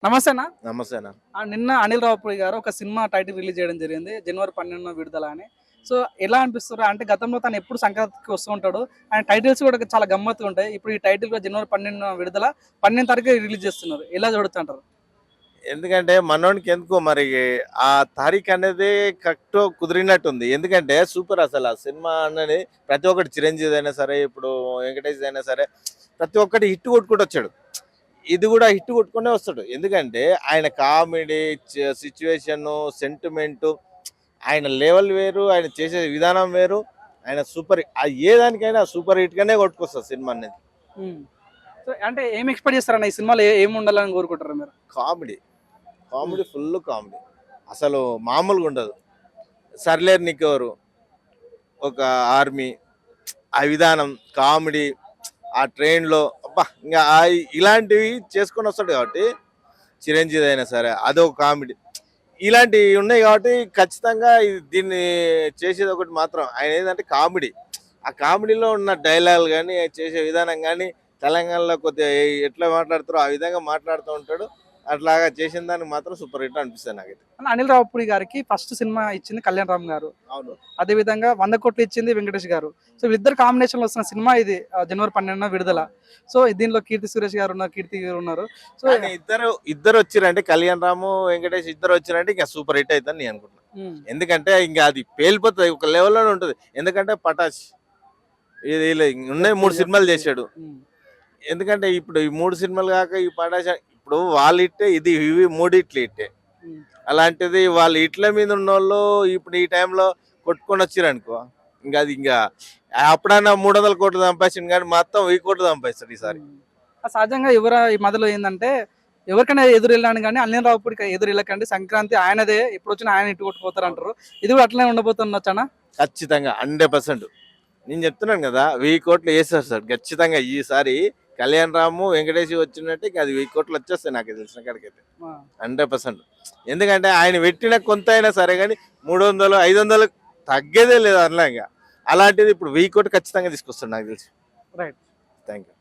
నమస్తేనా? నమస్తేనా. నిన్న అనిల్ రావిపూడి గారు ఒక సినిమా టైటిల్ రిలీజ్ చేయడం జరిగింది. జనవరి 12న విడుదల అని. సో, ఎలా అనిపిస్తుర్రు? అంటే గతంలో తను ఎప్పుడు సంక్రాంతికి వస్తూ ఉంటాడు. ఆయన టైటిల్స్ కూడా చాలా గమ్మత్తుగా ఉంటాయి. ఇప్పుడు ఈ టైటిల్ కూడా జనవరి 12న విడుదల, 12 తారీఖే రిలీజ్ చేస్తున్నారు. ఎలా చూడొచ్చంటారు? ఎందుకంటే మనోనికి ఎందుకో మరి ఆ తారీఖు అనేది కరెక్ట్ కుదిరినట్టుంది. ఎందుకంటే సూపర్ అసలు ఆ సినిమా అన్నది ప్రతి ఒక్కటి చిరంజీవి అయినా సరే, ఇప్పుడు వెంకటేష్ అయినా సరే ప్రతి ఒక్కటి హిట్ కొట్టుకుంటూ వచ్చాడు. ఇది కూడా హిట్ కొట్టుకునే వస్తాడు. ఎందుకంటే ఆయన కామెడీ, సిచ్యువేషన్, సెంటిమెంట్, ఆయన లెవెల్ వేరు, ఆయన చేసే విధానం వేరు. ఆయన సూపర్ ఏ దానికైనా సూపర్ హిట్ గానే కొట్టుకొస్తుంది సినిమా అనేది. హ్మ్. సో, అంటే ఏం ఎక్స్‌పెక్ట్ చేస్తారన్న ఈ సినిమాలో ఏమి ఉండాలని కోరుకుంటారు మీరు? కామెడీ హ్మ్. కామెడీ ఫుల్ కామెడీ అసలు మామూలుగా ఉండదు. సర్లేరు నీకెవరు, ఒక ఆర్మీ, ఆ విధానం, కామెడీ, ఆ ట్రైన్లో అబ్బా ఇంకా ఇలాంటివి చేసుకొని వస్తాడు కాబట్టి చిరంజీవి అయినా సరే అదొక కామెడీ. ఇలాంటివి ఉన్నాయి కాబట్టి ఖచ్చితంగా దీన్ని చేసేది ఒకటి మాత్రం ఆయన ఏంటంటే కామెడీ. ఆ కామెడీలో ఉన్న డైలాగ్ కానీ చేసే విధానం కానీ తెలంగాణలో కొద్దిగా ఎట్లా మాట్లాడుతారో ఆ విధంగా మాట్లాడుతూ ఉంటాడు. అట్లాగా చేసిన దానికి మాత్రం సూపర్ హిట్ అనిపిస్తుంది నాకైతే. అనిల్ రావిపూడి గారికి ఫస్ట్ సినిమా ఇచ్చింది కళ్యాణ్ రామ్ గారు. అవును. అదే విధంగా 100 కోట్లు ఇచ్చింది వెంకటేష్ గారు. సో, వీళ్ళిద్దరు కాంబినేషన్‌లో వస్తున్న సినిమా ఇది. జనవరి 12న విడుదల. సో, దీనిలో కీర్తి సురేష్ గారు ఉన్నారు, కీర్తి గారు ఉన్నారు. సో, కానీ ఇద్దరు వచ్చిరంటే కళ్యాణ్ రాము, వెంకటేష్ ఇద్దరు వచ్చిరంటే ఇంకా సూపర్ హిట్ అవుతుందని నేను అనుకుంటున్నాను. హ్మ్. ఎందుకంటే ఇంకా అది పేలిపోతుంది, ఒక లెవెల్లోనే ఉంటుంది. ఎందుకంటే పటాష్ ఇది ఉన్నాయి 3 సినిమాలు చేశాడు. హ్మ్. ఎందుకంటే ఇప్పుడు ఈ 3 సినిమాలు కాక ఈ పటాష్ ఇప్పుడు వాళ్ళ ఇట్టే ఇవి 3 ఇట్లే ఇట్టే. హ్మ్. అలాంటిది వాళ్ళు ఇట్ల మీద ఉన్నోళ్ళు ఇప్పుడు ఈ టైంలో కొట్టుకొని వచ్చిరనుకో ఇంకా అది ఇంకా అప్పుడన్నా 300 కోట్లు సంపాదించింది కానీ మొత్తం 1000 కోట్లు సంపాదిస్తాడు ఈసారి. హ్మ్. సహజంగా ఈ మధ్యలో ఏందంటే ఎవరికైనా ఎదురు వెళ్ళాను గానీ అనిల్ రావిపూడికి ఎదురు వెళ్ళకండి. సంక్రాంతి ఆయనదే. ఎప్పుడొచ్చినా ఆయన ఇటు కొట్టుకుపోతారు అంటారు. ఇది కూడా అట్లనే ఉండబోతుండొచ్చనా? ఖచ్చితంగా 100%. నేను చెప్తున్నాను కదా 1000 కోట్లు వేస్తారు సార్ ఖచ్చితంగా ఈసారి. కళ్యాణ్ రాము, వెంకటేష్ వచ్చినట్టే ఇంకా అది 1000 కోట్లు వచ్చేస్తాయి నాకు తెలిసిన కాడికైతే. ఆ! 100%. ఎందుకంటే ఆయన పెట్టిన కొంత అయినా సరే కానీ 300, 500 తగ్గేదే లేదు అట్లా. ఇంకా అలాంటిది ఇప్పుడు 1000 కోట్లు ఖచ్చితంగా తీసుకొస్తాడు నాకు తెలిసి. రైట్. Thank you.